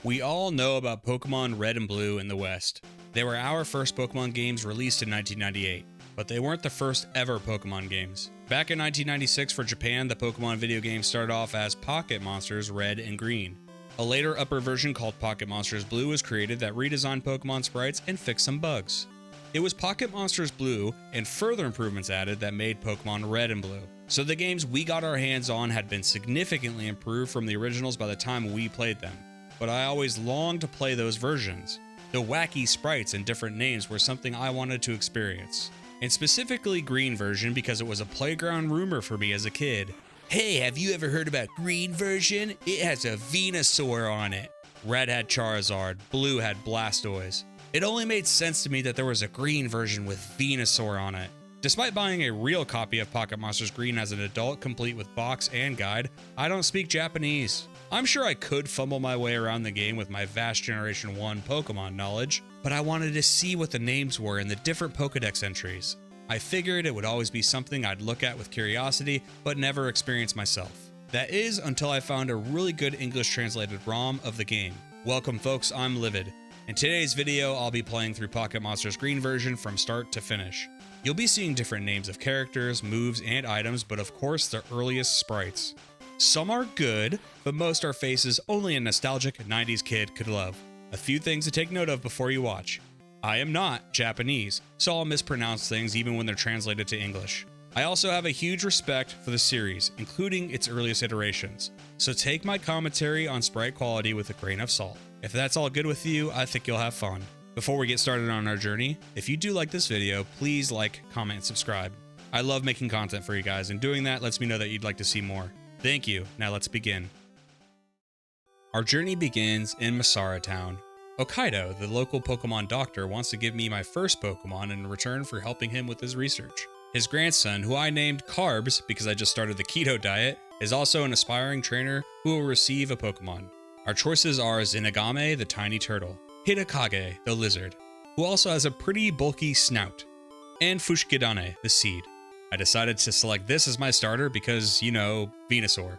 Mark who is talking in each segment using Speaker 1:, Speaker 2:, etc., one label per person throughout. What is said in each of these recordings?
Speaker 1: We all know about Pokemon Red and Blue in the West. They were our first Pokemon games released in 1998, but they weren't the first ever Pokemon games. Back in 1996 for Japan, the Pokemon video game started off as Pocket Monsters Red and Green. A later upper version called Pocket Monsters Blue was created that redesigned Pokemon sprites and fixed some bugs. It was Pocket Monsters Blue and further improvements added that made Pokemon Red and Blue. So the games we got our hands on had been significantly improved from the originals by the time we played them. But I always longed to play those versions. The wacky sprites and different names were something I wanted to experience. And specifically Green version because it was a playground rumor for me as a kid. Hey, have you ever heard about Green version? It has a Venusaur on it. Red had Charizard, Blue had Blastoise. It only made sense to me that there was a Green version with Venusaur on it. Despite buying a real copy of Pocket Monsters Green as an adult, complete with box and guide, I don't speak Japanese. I'm sure I could fumble my way around the game with my vast Generation 1 Pokemon knowledge, but I wanted to see what the names were in the different Pokedex entries. I figured it would always be something I'd look at with curiosity, but never experience myself. That is until I found a really good English translated ROM of the game. Welcome folks, I'm Livid. In today's video, I'll be playing through Pocket Monsters Green version from start to finish. You'll be seeing different names of characters, moves, and items, but of course the earliest sprites. Some are good, but most are faces only a nostalgic 90s kid could love. A few things to take note of before you watch. I am not Japanese, so I'll mispronounce things even when they're translated to English. I also have a huge respect for the series, including its earliest iterations, so take my commentary on sprite quality with a grain of salt. If that's all good with you, I think you'll have fun. Before we get started on our journey, if you do like this video, please like, comment, and subscribe. I love making content for you guys, and doing that lets me know that you'd like to see more. Thank you. Now let's begin. Our journey begins in Masara Town. Okaido, the local Pokemon doctor, wants to give me my first Pokemon in return for helping him with his research. His grandson, who I named Carbs because I just started the keto diet, is also an aspiring trainer who will receive a Pokemon. Our choices are Zinagame, the tiny turtle, Hidakage, the lizard, who also has a pretty bulky snout, and Fushigidane, the seed. I decided to select this as my starter because, you know, Venusaur.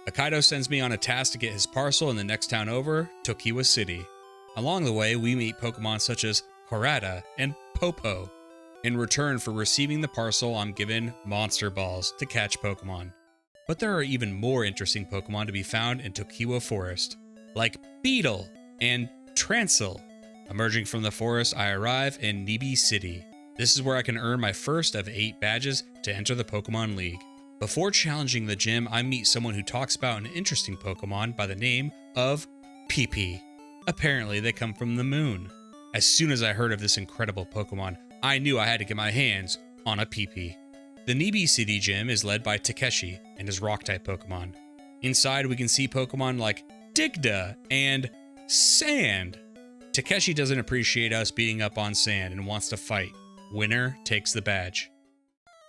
Speaker 1: Okaido sends me on a task to get his parcel in the next town over, Tokiwa City. Along the way, we meet Pokemon such as Korata and Popo. In return for receiving the parcel, I'm given Monster Balls to catch Pokemon. But there are even more interesting Pokemon to be found in Tokiwa Forest, like Beetle and Transil. Emerging from the forest, I arrive in Nibi City. This is where I can earn my first of 8 badges to enter the Pokemon League. Before challenging the gym, I meet someone who talks about an interesting Pokemon by the name of Pee-Pee. Apparently, they come from the moon. As soon as I heard of this incredible Pokemon, I knew I had to get my hands on a Pee-Pee. The Nibi City gym is led by Takeshi and his Rock-type Pokemon. Inside, we can see Pokemon like Digda and Sand. Takeshi doesn't appreciate us beating up on Sand and wants to fight. Winner takes the badge.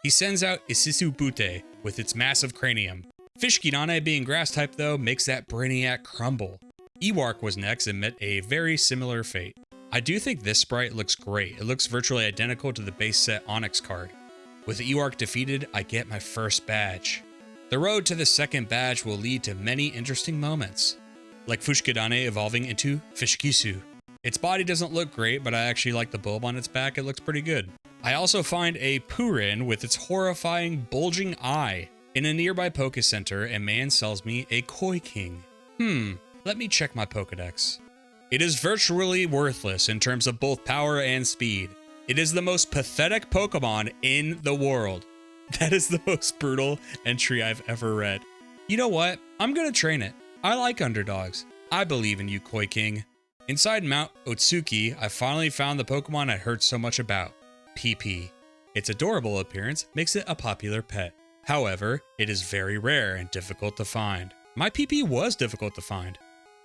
Speaker 1: He sends out Isisubute with its massive cranium. Fushigidane, being grass type though, makes that Brainiac crumble. Ewart was next and met a very similar fate. I do think this sprite looks great. It looks virtually identical to the base set Onyx card. With Ewart defeated, I get my first badge. The road to the second badge will lead to many interesting moments, like Fushigidane evolving into Fishkisu. Its body doesn't look great, but I actually like the bulb on its back. It looks pretty good. I also find a Purin with its horrifying bulging eye. In a nearby Poke Center, a man sells me a Koi King. Let me check my Pokedex. It is virtually worthless in terms of both power and speed. It is the most pathetic Pokemon in the world. That is the most brutal entry I've ever read. You know what? I'm gonna train it. I like underdogs. I believe in you, Koi King. Inside Mount Otsuki, I finally found the Pokemon I heard so much about, Pee-Pee. Its adorable appearance makes it a popular pet. However, it is very rare and difficult to find. My Pee-Pee was difficult to find,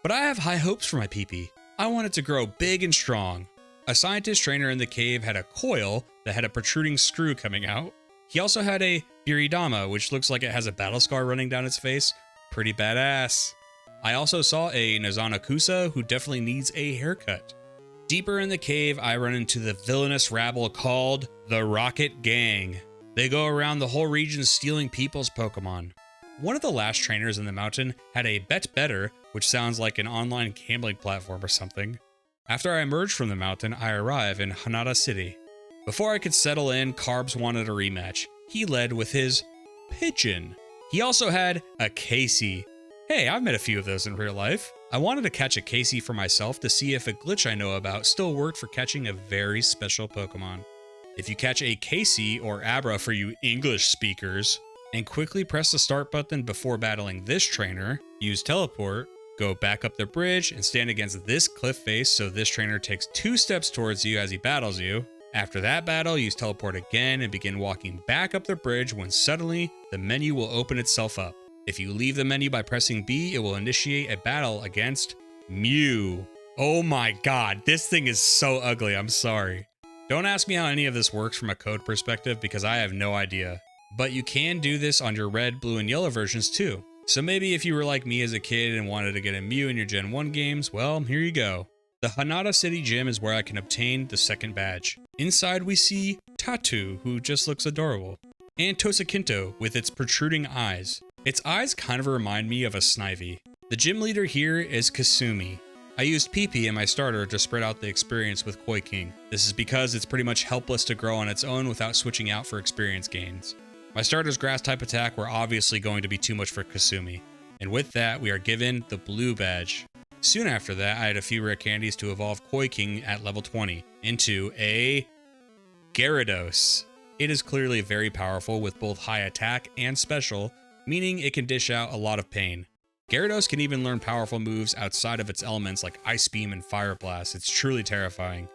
Speaker 1: but I have high hopes for my Pee-Pee. I want it to grow big and strong. A scientist trainer in the cave had a coil that had a protruding screw coming out. He also had a Biridama, which looks like it has a battle scar running down its face. Pretty badass. I also saw a Nozanakusa who definitely needs a haircut. Deeper in the cave, I run into the villainous rabble called the Rocket Gang. They go around the whole region stealing people's Pokemon. One of the last trainers in the mountain had a bet better, which sounds like an online gambling platform or something. After I emerged from the mountain, I arrive in Hanada City. Before I could settle in, Carbs wanted a rematch. He led with his pigeon. He also had a Casey. Hey, I've met a few of those in real life. I wanted to catch a Casey for myself to see if a glitch I know about still worked for catching a very special Pokemon. If you catch a Casey, or Abra for you English speakers, and quickly press the start button before battling this trainer, use teleport, go back up the bridge, and stand against this cliff face so this trainer takes 2 steps towards you as he battles you. After that battle, use teleport again and begin walking back up the bridge when suddenly the menu will open itself up. If you leave the menu by pressing B, it will initiate a battle against Mew. Oh my god, this thing is so ugly, I'm sorry. Don't ask me how any of this works from a code perspective because I have no idea. But you can do this on your red, blue, and yellow versions too. So maybe if you were like me as a kid and wanted to get a Mew in your Gen 1 games, well, here you go. The Hanada City Gym is where I can obtain the second badge. Inside we see Tatu, who just looks adorable, and Tosakinto with its protruding eyes. Its eyes kind of remind me of a Snivy. The gym leader here is Kasumi. I used PP in my starter to spread out the experience with Koi King. This is because it's pretty much helpless to grow on its own without switching out for experience gains. My starter's grass type attack were obviously going to be too much for Kasumi, and with that we are given the blue badge. Soon after that, I had a few rare candies to evolve Koi King at level 20 into a Gyarados. It is clearly very powerful with both high attack and special, meaning it can dish out a lot of pain. Gyarados can even learn powerful moves outside of its elements like Ice Beam and Fire Blast. It's truly terrifying.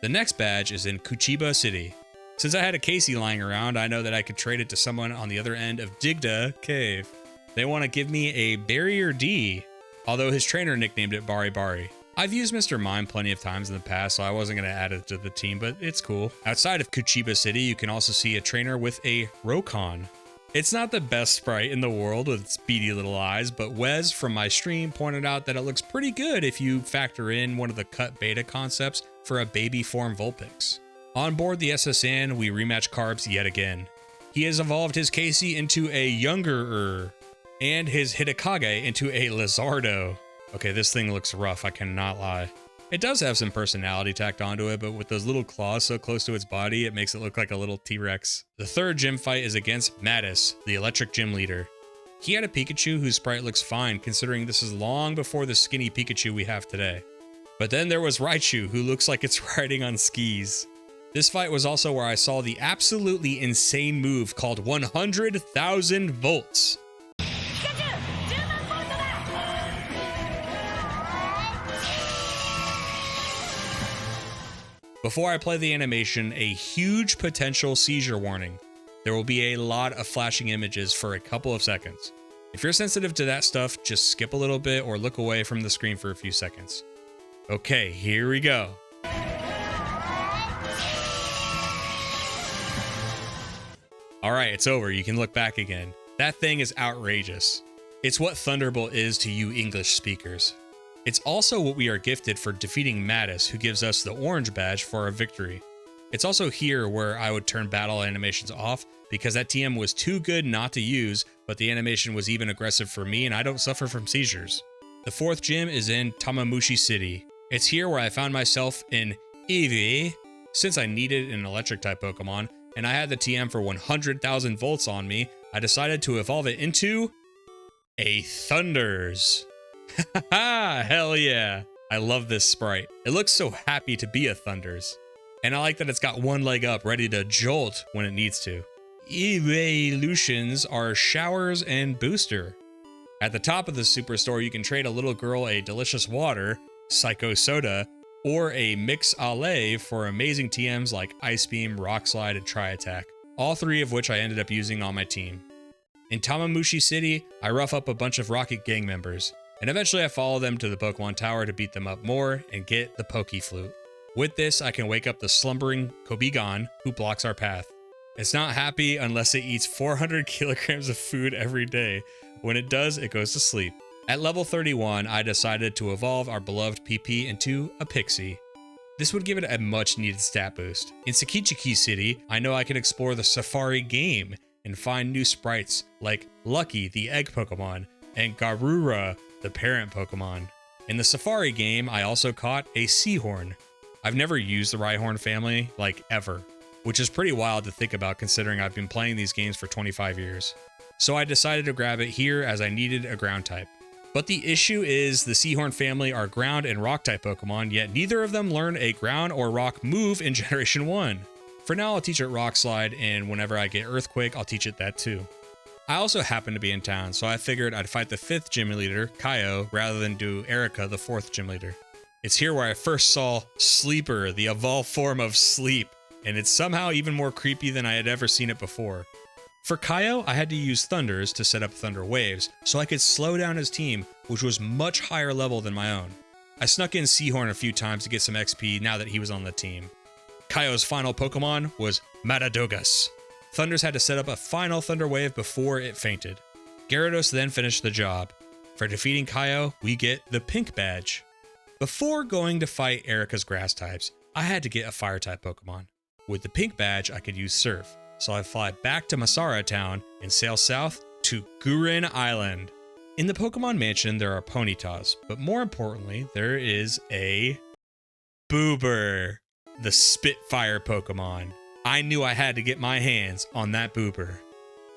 Speaker 1: The next badge is in Kuchiba City. Since I had a Casey lying around, I know that I could trade it to someone on the other end of Digda Cave. They want to give me a Barrier D, although his trainer nicknamed it Bari Bari. I've used Mr. Mime plenty of times in the past, so I wasn't going to add it to the team, but it's cool. Outside of Kuchiba City, you can also see a trainer with a Rokon. It's not the best sprite in the world with its beady little eyes, but Wes from my stream pointed out that it looks pretty good if you factor in one of the cut beta concepts for a baby form Vulpix. On board the SSN, we rematch Carbs yet again. He has evolved his Casey into a younger and his Hidekage into a Lizardo. Okay, this thing looks rough, I cannot lie. It does have some personality tacked onto it, but with those little claws so close to its body, it makes it look like a little T-Rex. The third gym fight is against Mattis, the electric gym leader. He had a Pikachu whose sprite looks fine, considering this is long before the skinny Pikachu we have today. But then there was Raichu, who looks like it's riding on skis. This fight was also where I saw the absolutely insane move called 100,000 volts. Before I play the animation, a huge potential seizure warning. There will be a lot of flashing images for a couple of seconds. If you're sensitive to that stuff, just skip a little bit or look away from the screen for a few seconds. Okay, here we go. Alright, it's over. You can look back again. That thing is outrageous. It's what Thunderbolt is to you English speakers. It's also what we are gifted for defeating Mattis, who gives us the orange badge for our victory. It's also here where I would turn battle animations off because that TM was too good not to use, but the animation was even aggressive for me and I don't suffer from seizures. The fourth gym is in Tamamushi City. It's here where I found myself in Eevee, since I needed an electric type Pokemon, and I had the TM for 100,000 volts on me, I decided to evolve it into a Thunders. Haha, hell yeah. I love this sprite. It looks so happy to be a Thunders. And I like that it's got one leg up, ready to jolt when it needs to. Evolutions are Showers and Booster. At the top of the superstore, you can trade a little girl a delicious water, Psycho Soda, or a Mix Ale for amazing TMs like Ice Beam, Rock Slide, and Tri Attack. All three of which I ended up using on my team. In Tamamushi City, I rough up a bunch of Rocket Gang members. And eventually I follow them to the Pokemon Tower to beat them up more and get the Poke Flute. With this, I can wake up the slumbering Kobigon, who blocks our path. It's not happy unless it eats 400 kilograms of food every day. When it does, it goes to sleep. At level 31, I decided to evolve our beloved PP into a Pixie. This would give it a much needed stat boost. In Sakichiki City, I know I can explore the Safari game, and find new sprites like Lucky, the egg Pokemon, and Garura, the parent Pokemon. In the Safari game, I also caught a Seahorn. I've never used the Rhyhorn family, like ever, which is pretty wild to think about considering I've been playing these games for 25 years. So I decided to grab it here as I needed a ground type. But the issue is the Seahorn family are ground and rock type Pokemon, yet neither of them learn a ground or rock move in Generation 1. For now, I'll teach it Rock Slide, and whenever I get Earthquake, I'll teach it that too. I also happen to be in town, so I figured I'd fight the 5th gym leader, Kaio, rather than do Erica, the 4th gym leader. It's here where I first saw Sleeper, the evolved form of Sleep, and it's somehow even more creepy than I had ever seen it before. For Kaio, I had to use Thunders to set up Thunder Waves, so I could slow down his team, which was much higher level than my own. I snuck in Seahorn a few times to get some XP now that he was on the team. Kaio's final Pokemon was Matadogus. Thunders had to set up a final Thunder Wave before it fainted. Gyarados then finished the job. For defeating Kaio, we get the Pink Badge. Before going to fight Erica's Grass types, I had to get a Fire-type Pokemon. With the Pink Badge, I could use Surf, so I fly back to Masara Town and sail south to Gurin Island. In the Pokemon Mansion, there are Ponytas, but more importantly, there is a Boober, the Spitfire Pokemon. I knew I had to get my hands on that Boober.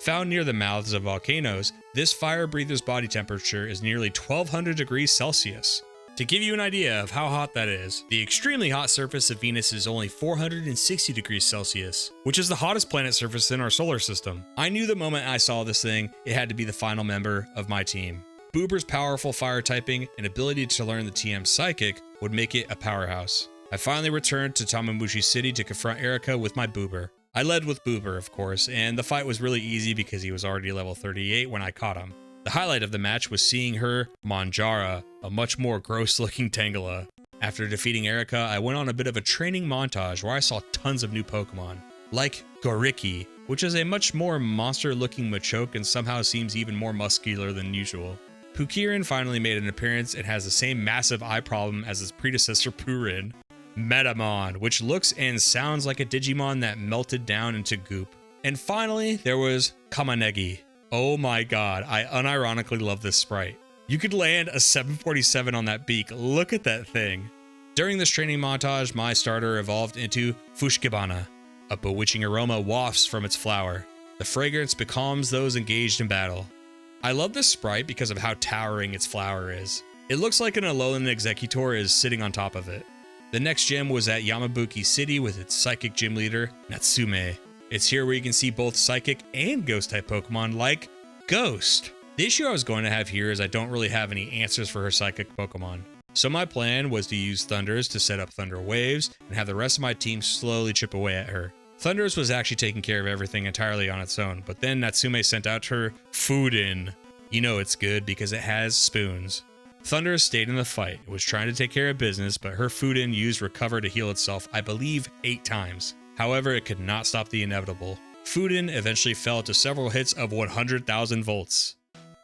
Speaker 1: Found near the mouths of volcanoes, this fire breather's body temperature is nearly 1200 degrees Celsius. To give you an idea of how hot that is, the extremely hot surface of Venus is only 460 degrees Celsius, which is the hottest planet surface in our solar system. I knew the moment I saw this thing, it had to be the final member of my team. Boober's powerful fire typing and ability to learn the TM Psychic would make it a powerhouse. I finally returned to Tamamushi City to confront Erica with my Boober. I led with Boober, of course, and the fight was really easy because he was already level 38 when I caught him. The highlight of the match was seeing her Monjara, a much more gross-looking Tangela. After defeating Erica, I went on a bit of a training montage where I saw tons of new Pokemon, like Goriki, which is a much more monster-looking Machoke and somehow seems even more muscular than usual. Pukirin finally made an appearance and has the same massive eye problem as its predecessor Purin. Metamon, which looks and sounds like a Digimon that melted down into goop. And finally, there was Kamanegi. Oh my god, I unironically love this sprite. You could land a 747 on that beak, look at that thing. During this training montage, my starter evolved into Fushkibana. A bewitching aroma wafts from its flower. The fragrance becalms those engaged in battle. I love this sprite because of how towering its flower is. It looks like an Alolan Executor is sitting on top of it. The next gym was at Yamabuki City with its psychic gym leader, Natsume. It's here where you can see both psychic and ghost type Pokemon like Ghost. The issue I was going to have here is I don't really have any answers for her psychic Pokemon. So my plan was to use Thunders to set up Thunder Waves and have the rest of my team slowly chip away at her. Thunders was actually taking care of everything entirely on its own, but then Natsume sent out her Foodin. You know it's good because it has spoons. Thunders stayed in the fight. It was trying to take care of business, but her Foodin used Recover to heal itself, I believe, 8 times. However, it could not stop the inevitable. Foodin eventually fell to several hits of 100,000 volts.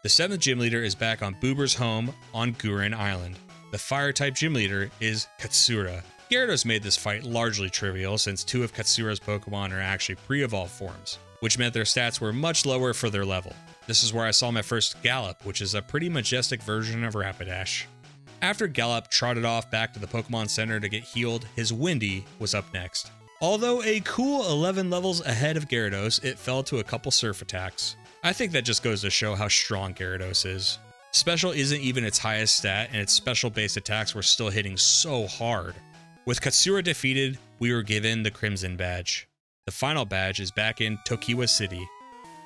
Speaker 1: The 7th gym leader is back on Boober's home on Gurin Island. The fire-type gym leader is Katsura. Gyarados made this fight largely trivial since 2 of Katsura's Pokemon are actually pre-evolved forms, which meant their stats were much lower for their level. This is where I saw my first Gallop, which is a pretty majestic version of Rapidash. After Gallop trotted off back to the Pokemon Center to get healed, his Windy was up next. Although a cool 11 levels ahead of Gyarados, it fell to a couple Surf attacks. I think that just goes to show how strong Gyarados is. Special isn't even its highest stat, and its special-based attacks were still hitting so hard. With Katsura defeated, we were given the Crimson Badge. The final badge is back in Tokiwa City.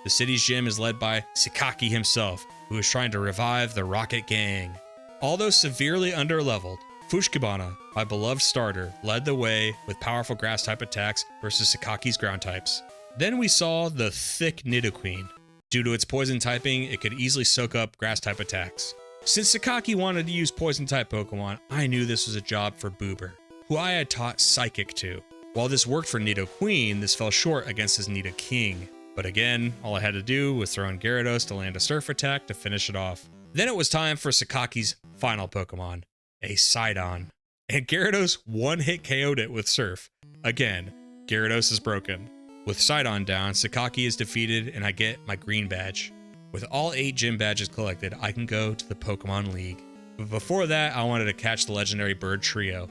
Speaker 1: The city's gym is led by Sakaki himself, who is trying to revive the Rocket Gang. Although severely underleveled, Fushkibana, my beloved starter, led the way with powerful grass-type attacks versus Sakaki's ground types. Then we saw the thick Nidoqueen. Due to its poison typing, it could easily soak up grass-type attacks. Since Sakaki wanted to use poison-type Pokemon, I knew this was a job for Boober, who I had taught Psychic to. While this worked for Nidoqueen, this fell short against his Nidoking. But again, all I had to do was throw in Gyarados to land a Surf attack to finish it off. Then it was time for Sakaki's final Pokemon, a Celadon. And Gyarados one-hit KO'd it with Surf. Again, Gyarados is broken. With Celadon down, Sakaki is defeated and I get my green badge. With all 8 gym badges collected, I can go to the Pokemon League. But before that, I wanted to catch the legendary bird trio.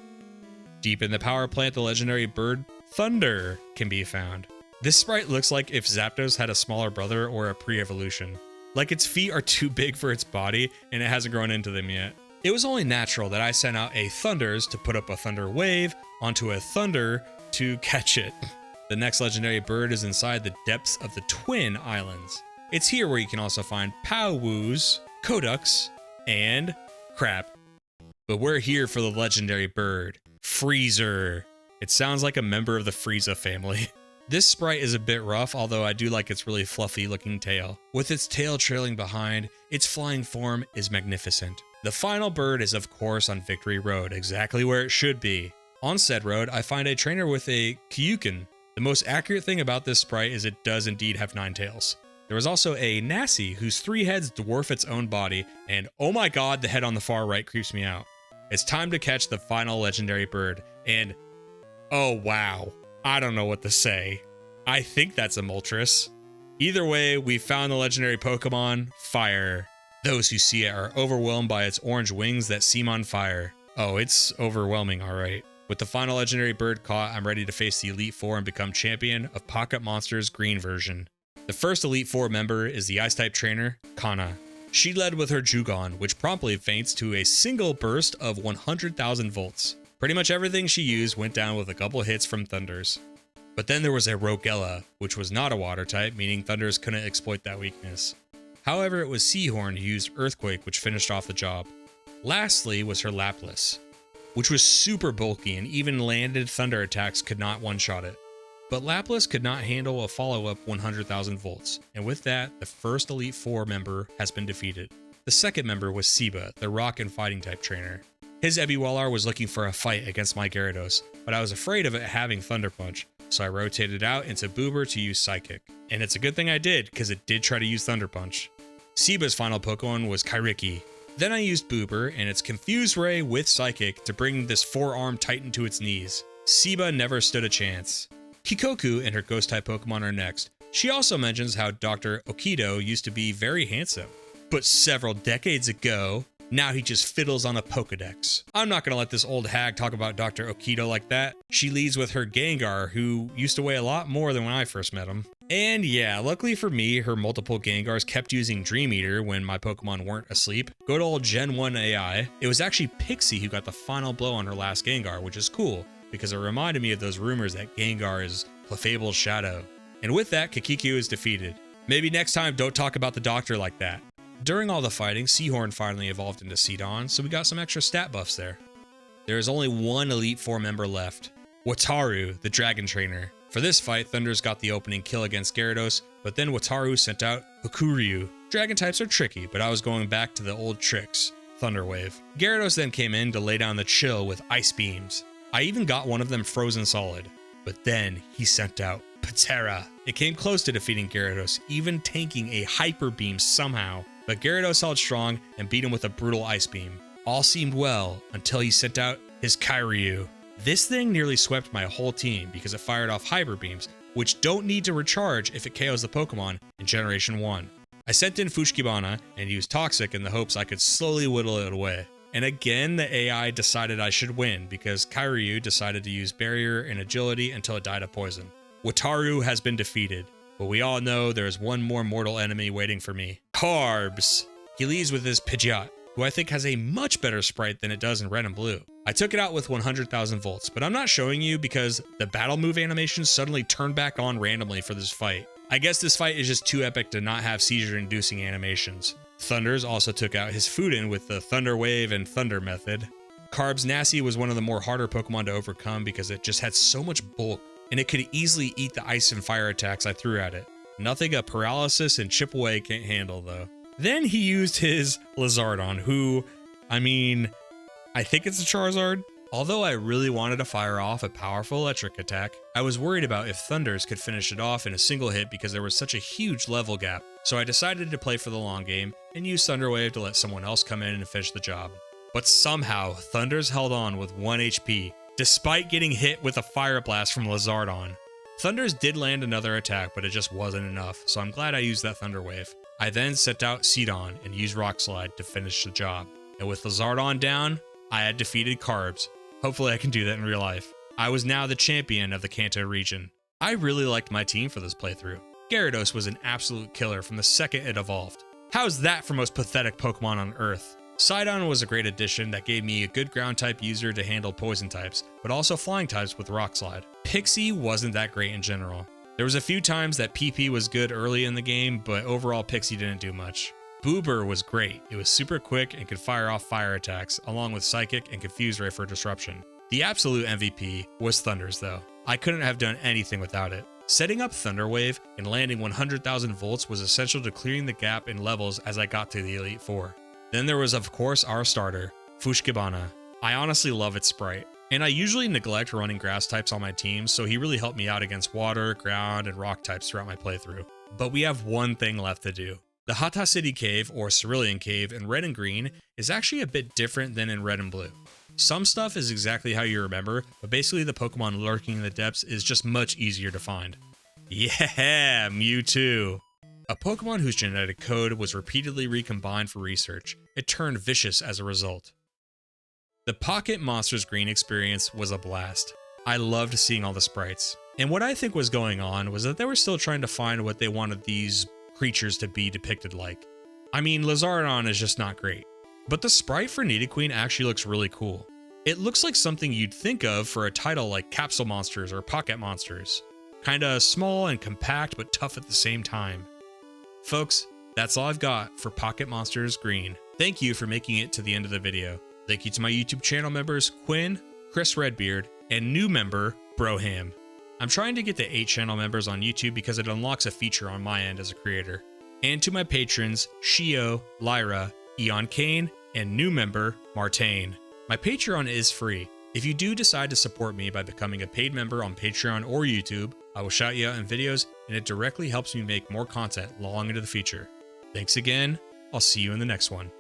Speaker 1: Deep in the power plant, the legendary bird Thunder can be found. This sprite looks like if Zapdos had a smaller brother or a pre-evolution. Like its feet are too big for its body and it hasn't grown into them yet. It was only natural that I sent out a Thunders to put up a Thunder Wave onto a Thunder to catch it. The next legendary bird is inside the depths of the Twin Islands. It's here where you can also find Powwoos, Kodaks, and Crab. But we're here for the legendary bird, Freezer. It sounds like a member of the Frieza family. This sprite is a bit rough, although I do like its really fluffy looking tail. With its tail trailing behind, its flying form is magnificent. The final bird is of course on Victory Road, exactly where it should be. On said road, I find a trainer with a Kyukin. The most accurate thing about this sprite is it does indeed have 9 tails. There is also a Nassie whose 3 heads dwarf its own body, and oh my god, the head on the far right creeps me out. It's time to catch the final legendary bird, and oh wow, I don't know what to say. I think that's a Moltres. Either way, we found the legendary Pokemon, Fire. Those who see it are overwhelmed by its orange wings that seem on fire. Oh, it's overwhelming, alright. With the final legendary bird caught, I'm ready to face the Elite Four and become champion of Pocket Monsters Green version. The first Elite Four member is the Ice-type trainer, Kana. She led with her Jugon, which promptly faints to a single burst of 100,000 volts. Pretty much everything she used went down with a couple hits from Thunders. But then there was a Rogella, which was not a water type, meaning Thunders couldn't exploit that weakness. However, it was Seahorn who used Earthquake, which finished off the job. Lastly was her Lapras, which was super bulky and even landed Thunder attacks could not one-shot it. But Lapras could not handle a follow-up 100,000 volts, and with that, the first Elite Four member has been defeated. The second member was Seba, the rock and fighting type trainer. His Ebiwalar was looking for a fight against my Gyarados, but I was afraid of it having Thunder Punch, so I rotated out into Boober to use Psychic. And it's a good thing I did, because it did try to use Thunder Punch. Seba's final Pokemon was Kairiki. Then I used Boober and its Confuse Ray with Psychic to bring this 4-armed Titan to its knees. Seba never stood a chance. Hikoku and her Ghost-type Pokemon are next. She also mentions how Dr. Okido used to be very handsome. But several decades ago, now he just fiddles on a Pokedex. I'm not gonna let this old hag talk about Dr. Okido like that. She leads with her Gengar, who used to weigh a lot more than when I first met him. And yeah, luckily for me, her multiple Gengars kept using Dream Eater when my Pokemon weren't asleep. Good old Gen 1 AI. It was actually Pixie who got the final blow on her last Gengar, which is cool, because it reminded me of those rumors that Gengar is Clefable's shadow. And with that, Kakikyu is defeated. Maybe next time don't talk about the doctor like that. During all the fighting, Seahorn finally evolved into Celadon, so we got some extra stat buffs there. There is only one Elite Four member left, Wataru, the Dragon Trainer. For this fight, Thunders got the opening kill against Gyarados, but then Wataru sent out Hokuryu. Dragon types are tricky, but I was going back to the old tricks, Thunder Wave. Gyarados then came in to lay down the chill with Ice Beams. I even got one of them frozen solid, but then he sent out Patera. It came close to defeating Gyarados, even tanking a Hyper Beam somehow, but Gyarados held strong and beat him with a brutal Ice Beam. All seemed well until he sent out his Kairyu. This thing nearly swept my whole team because it fired off Hyper Beams, which don't need to recharge if it KOs the Pokemon in Generation 1. I sent in Fushkibana and used Toxic in the hopes I could slowly whittle it away. And again, the AI decided I should win because Kairyu decided to use Barrier and Agility until it died of poison. Wataru has been defeated, but we all know there is one more mortal enemy waiting for me. Carbs! He leads with his Pidgeot, who I think has a much better sprite than it does in Red and Blue. I took it out with 100,000 volts, but I'm not showing you because the battle move animation suddenly turned back on randomly for this fight. I guess this fight is just too epic to not have seizure-inducing animations. Thunders also took out his Fudin with the Thunder Wave and Thunder method. Carb's Nassie was one of the more harder Pokemon to overcome because it just had so much bulk, and it could easily eat the ice and fire attacks I threw at it. Nothing a Paralysis and Chip Away can't handle though. Then he used his Lizardon, who, I think it's a Charizard. Although I really wanted to fire off a powerful electric attack, I was worried about if Thunders could finish it off in a single hit because there was such a huge level gap. So I decided to play for the long game and use Thunder Wave to let someone else come in and finish the job. But somehow, Thunders held on with 1 HP, despite getting hit with a Fire Blast from Lizardon. Thunders did land another attack, but it just wasn't enough, so I'm glad I used that Thunder Wave. I then sent out Celadon and used Rock Slide to finish the job. And with Celadon down, I had defeated Carbs. Hopefully I can do that in real life. I was now the champion of the Kanto region. I really liked my team for this playthrough. Gyarados was an absolute killer from the second it evolved. How's that for most pathetic Pokemon on Earth? Celadon was a great addition that gave me a good ground type user to handle poison types, but also flying types with Rock Slide. Pixie wasn't that great in general. There was a few times that PP was good early in the game, but overall Pixie didn't do much. Boober was great. It was super quick and could fire off fire attacks, along with Psychic and Confuse Ray for disruption. The absolute MVP was Thunders though. I couldn't have done anything without it. Setting up Thunder Wave and landing 100,000 volts was essential to clearing the gap in levels as I got to the Elite Four. Then there was of course our starter, Fushkibana. I honestly love its sprite, and I usually neglect running grass types on my team, so he really helped me out against water, ground, and rock types throughout my playthrough. But we have one thing left to do. The Hata City Cave, or Cerulean Cave, in Red and Green is actually a bit different than in Red and Blue. Some stuff is exactly how you remember, but basically the Pokemon lurking in the depths is just much easier to find. Yeah, Mewtwo! A Pokemon whose genetic code was repeatedly recombined for research. It turned vicious as a result. The Pocket Monsters Green experience was a blast. I loved seeing all the sprites. And what I think was going on was that they were still trying to find what they wanted these creatures to be depicted like. I mean, Lizardon is just not great. But the sprite for Nidoqueen actually looks really cool. It looks like something you'd think of for a title like Capsule Monsters or Pocket Monsters. Kinda small and compact, but tough at the same time. Folks, that's all I've got for Pocket Monsters Green. Thank you for making it to the end of the video. Thank you to my YouTube channel members Quinn, Chris Redbeard, and new member Broham. I'm trying to get to 8 channel members on YouTube because it unlocks a feature on my end as a creator. And to my patrons Shio, Lyra, Eon Kane, and new member Martane. My Patreon is free. If you do decide to support me by becoming a paid member on Patreon or YouTube, I will shout you out in videos, and it directly helps me make more content long into the future. Thanks again. I'll see you in the next one.